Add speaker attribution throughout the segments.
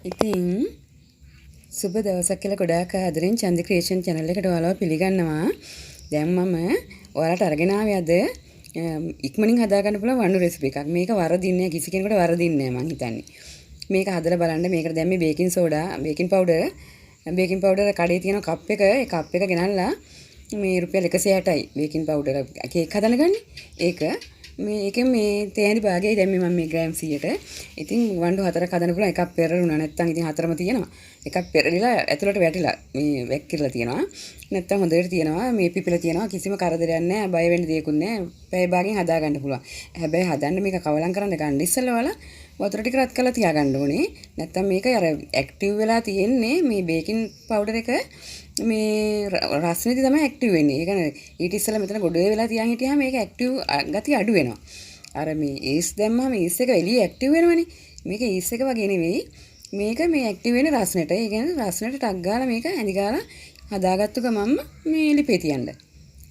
Speaker 1: ඉතින් සුබ දවසක් කියලා ගොඩාක් ආදරෙන් චන්දි ක්‍රියේෂන් channel එකට ඔයාලව පිළිගන්නවා. දැන් මම ඔයාලට අරගෙන ආවේ අද ඉක්මනින් හදා ගන්න පුළුවන් වන්ඩු රෙසිපි එකක්. මේක වරදින්නේ නැහැ, කිසි කෙනෙකුට වරදින්නේ නැහැ මං හිතන්නේ. මේක හදලා බලන්න. මේකට දැන් මේ බේකින් සෝඩා, බේකින් පවුඩර් කඩේ තියෙන කප් එක, ඒ කප් එක ගෙනල්ලා මේ රුපියල් 160යි බේකින් පවුඩර් කේක් හදන්න ගන්නේ. ඒක මේකෙන් මේ තේනි භාගයයි දැන් මම මේ ග්‍රෑම් 100ට. ඉතින් වන්ඩු 4ක් හදන්න පුළුවන්. එකක් පෙරළුණා නැත්නම් ඉතින් 4ම තියෙනවා. එකක් පෙරලිලා ඇතුළට වැටිලා මේ වැක්කිරලා තියෙනවා. නැත්නම් හොඳට තියෙනවා. මේ පිපිලා තියෙනවා. කිසිම කරදරයක් නැහැ. බය වෙන්න දෙයක්වත් නැහැ. පැය භාගයෙන් හදා ගන්න පුළුවන්. හැබැයි හදන්න මේක කවලම් කරන්න ගන්න ඉස්සෙල්ලා වල වතුර ටික රත් කරලා තියාගන්න ඕනේ. නැත්නම් මේක අර ඇක්ටිව් වෙලා තියෙන්නේ මේ බේකින් පවුඩර් එක මේ රස්නෙදි තමයි ඇක්ටිව් වෙන්නේ. ඒ කියන්නේ ඊට ඉස්සෙල්ලා මෙතන ගොඩේ වෙලා තියන් හිටියාම මේක ඇක්ටිව් ගතිය අඩු වෙනවා. අර මේ ඊස් දැම්මම ඊස් එක එළියේ ඇක්ටිව් වෙනවනේ. මේක ඊස් එක වගේ නෙවෙයි. මේක මේ ඇක්ටිව් වෙන්නේ රස්නෙට. ඒ කියන්නේ රස්නෙට ටක් ගාලා මේක ඇඳි ගාලා හදාගත්තු ගමන්ම මේ ලිපේ තියන්න.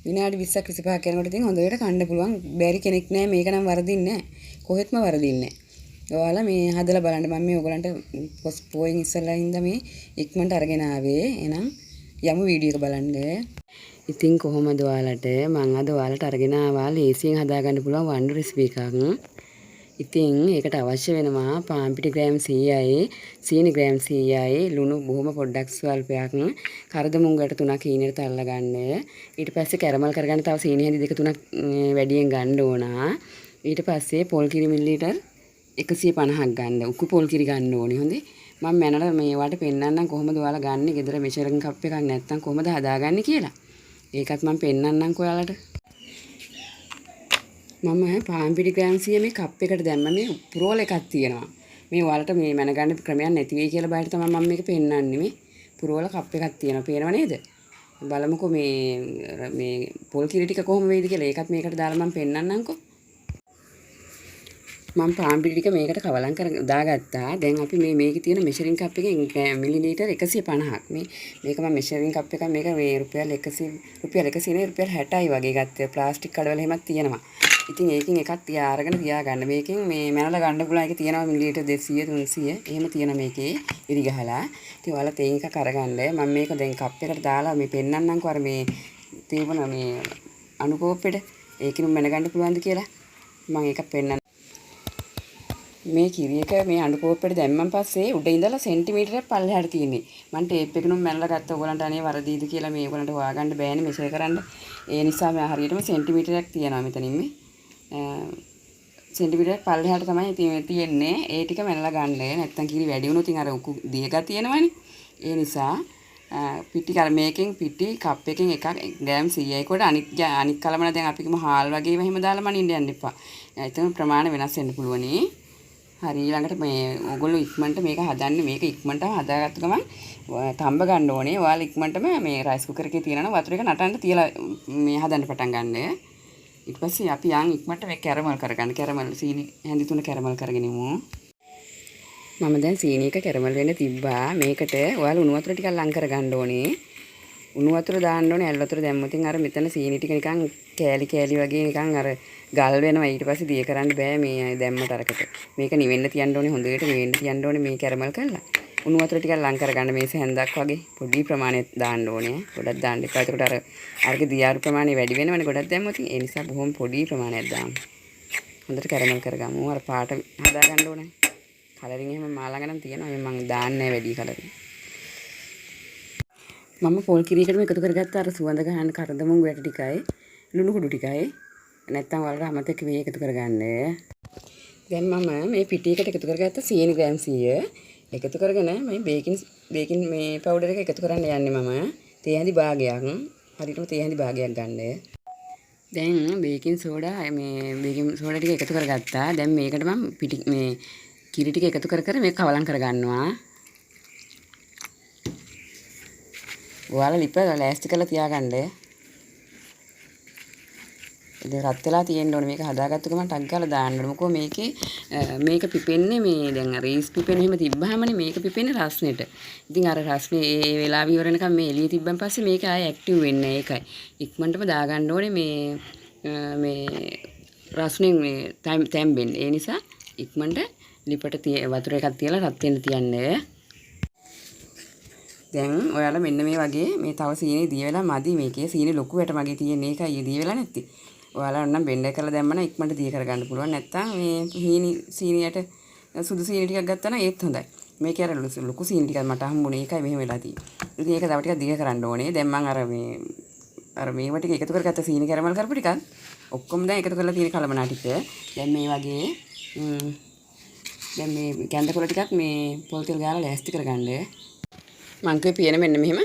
Speaker 1: විනාඩි 20ක් 25ක් යනකොට ඉතින් හොඳට කන්න පුළුවන්. බැරි කෙනෙක් නෑ. මේක නම් වරදින්නේ නෑ. කොහෙත්ම වරදින්නේ නෑ. ඔයාලා මේ හදලා බලන්න. මම මේ ඔයගලන්ට පොයින් ඉස්සලා ඉඳන් මේ ඉක්මනට අරගෙන ආවේ. එහෙනම් යමු වීඩියෝ එක බලන්න. ඉතින් කොහොමද ඔයාලට මම අද ඔයාලට අරගෙන ආවා ලේසියෙන් හදාගන්න පුළුවන් වන්ඩු රෙසිපි එකක්. ඉතින් ඒකට අවශ්‍ය වෙනවා පාන් පිටි ග්‍රෑම් 100යි, සීනි ග්‍රෑම් 100යි, ලුණු බොහොම පොඩ්ඩක් ස්වල්පයක්, කරදම උඟට 3ක් ඊනේට තල්ලා ගන්න. ඊට පස්සේ කැරමල් කරගන්න තව සීනි හැඳි 2-3ක් වැඩියෙන් ගන්න ඕන. ඊට පස්සේ පොල් කිරි මිලිලීටර් 150ක් ගන්න. උකු පොල් කිරි ගන්න ඕනේ. හොඳේ. මම මැනලා මේවට පෙන්නන්නම් කොහොමද ඔයාලා ගන්නේ. ගෙදර මෙෂරින් කප් එකක් නැත්නම් කොහොමද හදාගන්නේ කියලා. ඒකත් මම පෙන්නන්නම් ඔයාලට. මම පාන් පිටි ග්‍රෑම් 100 මේ කප් එකට දැම්ම මේ පුරෝල එකක් තියෙනවා. මේ ඔයාලට මේ මැනගන්න ක්‍රමයක් නැති වෙයි කියලා බයට තමයි මම මේක පෙන්නන්නේ. මේ පුරෝල කප් එකක් තියෙනවා. පේනව නේද? බලමුකෝ මේ පොල් කිරි ටික කොහොම වෙයිද කියලා. ඒකත් මේකට දාලා මම පෙන්නන්නම්කෝ. මම පාන් පිටි ටික මේකට කවලම් කර දාගත්තා. දැන් අපි මේකේ තියෙන මෙෂරින් කප් එකෙන් මිලිලීටර් 150ක් මේක මම මෙෂරින් කප් එකක් මේක මේ රුපියල් 100 නේ රුපියල් 60යි වගේ ගත්තේ. ප්ලාස්ටික් කඩවල එහෙමත් තියෙනවා. ඉතින් ඒකෙන් එකක් අරගෙන තියාගන්න. මේකෙන් මේ මැනලා ගන්න පුළුවන් එක තියෙනවා මිලිලීටර් 200 300 එහෙම තියෙන මේකේ ඉරි ගහලා. ඉතින් ඔයාලා තේන් එකක් අරගන්න. මම මේක දැන් කප් එකට දාලා මේ පෙන්නන්නම්කෝ අර මේ තියුණ මේ අනුකෝපෙට ඒකිනුම් මැනගන්න පුළුවන්ද කියලා. මම ඒක පෙන්නන්න. මේ කිරි එක මේ අඬු කෝප්පෙට දැම්මන් පස්සේ උඩ ඉඳලා සෙන්ටිමීටරයක් පල්ලෙහාට තියෙන්නේ. මම ටේප් එකකිනුම් මැනලා ගත්තා. ඔයගලන්ට අනේ වරදීද කියලා මේ ඔයගලන්ට හොයාගන්න බෑනේ මෙෂර් කරන්න. ඒ නිසා මම හරියටම සෙන්ටිමීටරයක් තියනවා මෙතනින් මේ. සෙන්ටිමීටරයක් පල්ලෙහාට තමයි තියෙන්නේ. ඒ ටික මැනලා ගන්න. නැත්තම් කිරි වැඩි වුණොත් ඉතින් අර උකු දියග තියෙනවනේ. ඒ නිසා පිටි කර මේකෙන් පිටි කප් එකෙන් එකක් ග්‍රෑම් 100යි කොට අනික් කලමන දැන් අපි කිව්ව හාල් වගේ එහෙම දාලා මනින්න යන්න එපා. ඒතන ප්‍රමාණය වෙනස් වෙන්න පුළුවනි. හරි ඊළඟට මේ ඕගොල්ලෝ ඉක්මනට මේක හදන්නේ මේක ඉක්මනටම හදාගත්ත ගමන් තඹ ගන්න ඕනේ. ඔයාලා ඉක්මනටම මේ රයිස් කුකර් එකේ තියෙනවා වතුර එක නටන්න තියලා මේ හදන්න පටන් ගන්න. ඊට පස්සේ අපි යන් ඉක්මනට මේ කැරමල් කරගන්න. කැරමල් සීනි හැඳි 3 කැරමල් කරගෙන ඉමු. මම දැන් සීනි එක කැරමල් වෙන්න තිබ්බා. මේකට ඔයාලා උණු වතුර ටිකක් ලං කරගන්න ඕනේ. උණු වතුර දාන්න ඕනේ. ඇල් වතුර දැම්මොත් අර මෙතන සීනි ටික නිකන් කෑලි වගේ නිකන් අර ගල් වෙනවා. ඊට පස්සේ දිය කරන්න බෑ මේ දැම්මට අරකට. මේක නිවෙන්න තියන්න ඕනේ. හොඳට නිවෙන්න තියන්න ඕනේ මේ කැරමල් කරලා. උණු වතුර ටිකක් ලං කරගන්න මේ සැන්දක් වගේ පොඩි ප්‍රමාණයක් දාන්න ඕනේ. ගොඩක් දාන්න එපා. ඒකට අරගේ දියාරු ප්‍රමාණය වැඩි වෙනවනේ ගොඩක් දැම්මොත්. ඒ නිසා බොහොම පොඩි ප්‍රමාණයක් දාන්න. හොඳට කැරමල් කරගමු. අර පාට හදා ගන්න ඕනේ. කලරින් එහෙම මා ළඟ නම් තියෙනවා. මම දාන්නේ වැඩි කලරින්. මම පොල් කිරියකටම එකතු කරගත්ත අර සුවඳ ගහන කරදමුන් වැට ටිකයි ලුණු කුඩු ටිකයි නැත්තම් වලට අමතක වේ එකතු කරගන්න. දැන් මම මේ පිටියකට එකතු කරගත්ත සීනි ග්‍රෑම් 100 එකතු කරගෙන මේ බේකින් මේ පවුඩර් එක එකතු කරන්න යන්නේ මම. තේ හැඳි භාගයක් හරියටම තේ හැඳි භාගයක් ගන්න. දැන් බේකින් සෝඩා ටික එකතු කරගත්තා. දැන් මේකට මම මේ කිරි ටික එකතු කර මේක කවලම් කරගන්නවා. ඔයාලා ලිප ලෑස්ති කරලා තියාගන්න. ඉතින් රත් වෙලා තියෙන්න ඕනේ. මේක හදාගත්ත ගමන් ටක් ගාලා දාන්න ඕනේ. මොකෝ මේක පිපෙන්නේ මේ දැන් අර රීස් පිපෙන එහෙම තිබ්බහමනේ මේක පිපෙන්නේ රස්නෙට. ඉතින් අර රස්නේ ඒ වෙලාව ඉවරනකම් මේ එළිය තිබ්බන් පස්සේ මේක ආයෙ ඇක්ටිව් වෙන්නේ නැහැ. ඒකයි. ඉක්මනටම දාගන්න ඕනේ මේ රස්නේ මේ තැම්බෙන්නේ. ඒ නිසා ඉක්මනට ලිපට වතුර එකක් තියලා රත් වෙන්න තියන්න. දැන් ඔයාලා මෙන්න මේ වගේ මේ තව සීනි දිය වෙලා මදි මේකේ සීනි ලොකුවට මගේ තියෙන එකයි දිය වෙලා නැති. ඔයාලා නම් බෙන්ඩර් කරලා දැම්මම ඉක්මනට දිය කරගන්න පුළුවන්. නැත්තම් මේ සීනියට සුදු සීනි ටිකක් ගත්තා නම් ඒත් හොඳයි. මේකේ අර ලොකු සීනි ටිකක් මට හම්බුනේ ඒකයි මෙහෙම වෙලා තියෙන්නේ. ඉතින් ඒක තව ටිකක් දිය කරන්න ඕනේ. දැන් මම අර මේව ටික එකතු කරගත්ත සීනි කැරමල් කරපු ටිකක් ඔක්කොම දැන් එකතු කරලා තියෙන කලමනා ටික. දැන් මේ වගේ දැන් මේ කැන්දකොල ටිකක් මේ පොල් තෙල් ගාලා ලෑස්ති කරගන්න. මං කිව්වේ පියන මෙන්න මෙහෙම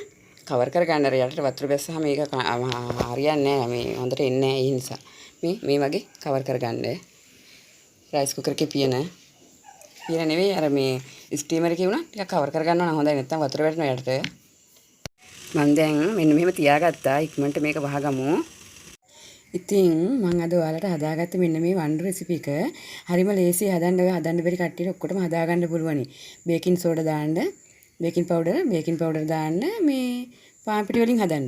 Speaker 1: කවර් කරගන්න. අර යටට වතුර බැස්සහම මේක හරියන්නේ නැහැ. මේ හොඳට එන්නේ නැහැ. ඒ නිසා මේ වගේ කවර් කරගන්න. රයිස් කුකර් එකේ පියන නෙවෙයි අර මේ ස්ටීමර් එකේ වුණා ටිකක් කවර් කරගන්නවා නම් හොඳයි. නැත්තම් වතුර වැටෙනවා යටට. මම දැන් මෙන්න මෙහෙම තියාගත්තා. ඉක්මනට මේක වහගමු. ඉතින් මම අද ඔයාලට හදාගත්ත මෙන්න මේ වන්ඩු රෙසිපි එක හරිම ලේසියි හදන්න. ඔය හදන්න බැරි කට්ටියට ඔක්කොටම හදාගන්න පුළුවනි. බේකින් සෝඩා දාන්න, බේකින් පවුඩර් දාන්න, මේ පාන් පිටි වලින් හදන්න.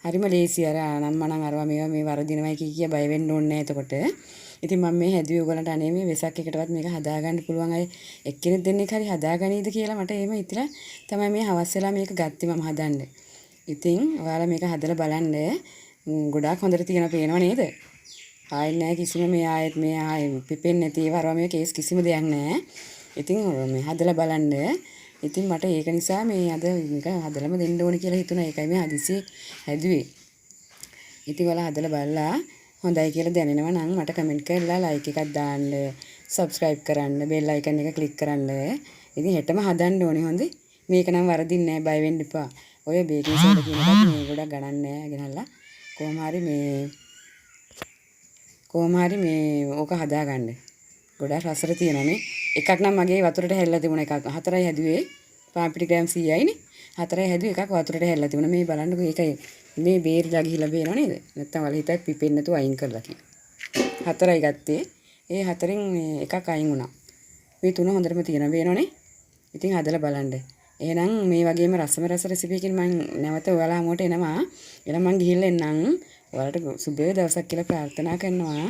Speaker 1: හරිම ලේසියි. අර අනම්මනම් අරවා මේවා මේ වරදිනවයි කිය බය වෙන්න ඕනේ නැහැ එතකොට. ඉතින් මම මේ හැදුවේ ඔයගලන්ට අනේ මේ වෙසක් එකටවත් මේක හදාගන්න පුළුවන් අය එක්කෙනෙක් දෙන්නෙක් හරි හදාගනීද කියලා මට එහෙම හිතලා තමයි මේ හවස් වෙලා මේක ගත්තේ මම හදන්න. ඉතින් ඔයාලා මේක හදලා බලන්න. ගොඩාක් හොඳට තියෙනවා පේනව නේද? ආයෙත් නැහැ කිසිම මේ ආයෙ පිපෙන්නේ නැති ඒවා අරවා මේ කේස් කිසිම දෙයක් නැහැ. ඉතින් මේ හදලා බලන්න. ඉතින් මට ඒක නිසා මේ අද මේක හදලම දෙන්න ඕනේ කියලා හිතුණා. ඒකයි මේ හදිස්සියේ හැදුවේ. ඉතින් ඔයාලා හදලා බලලා හොඳයි කියලා දැනෙනවා නම් මට කමෙන්ට් කරලා ලයික් එකක් දාන්න, සබ්ස්ක්‍රයිබ් කරන්න, බෙල් අයිකන් එක ක්ලික් කරන්න. ඉතින් හෙටම හදන්න ඕනේ හොඳේ. මේක නම් වරදින්නේ නැහැ, බය වෙන්න එපා. ඔය බේකින් සෝඩා කියන එකත් මේ ගොඩක් ගණන් නැහැ ගෙනල්ලා. කොහොම හරි මේ ඕක හදාගන්න. ගොඩාක් රසට තියෙනනේ. එකක් නම් මගේ වතුරට හැල්ලලා තිබුණ එකක්. 4යි හැදුවේ. පාන් පිටි ග්‍රෑම් 100යිනේ. 4යි හැදුවේ එකක් වතුරට හැල්ලලා තිබුණා. මේ බලන්නකෝ ඒකයි මේ බේරිලා ගිහිලා බේනව නේද? නැත්තම් වල හිතක් පිපෙන්නේ නැතුව අයින් කරලා කියලා. 4යි ගත්තේ. ඒ 4න් එකක් අයින් වුණා. මේ 3 හොඳටම තියෙනවා බේනවනේ. ඉතින් හදලා බලන්න. එහෙනම් මේ වගේම රස රෙසිපියකින් මම නැවත ඔයාලා හමුවට එනවා. එහෙනම් මම ගිහිල්ලා එන්නම්. ඔයාලට සුබ දවසක් කියලා ප්‍රාර්ථනා කරනවා.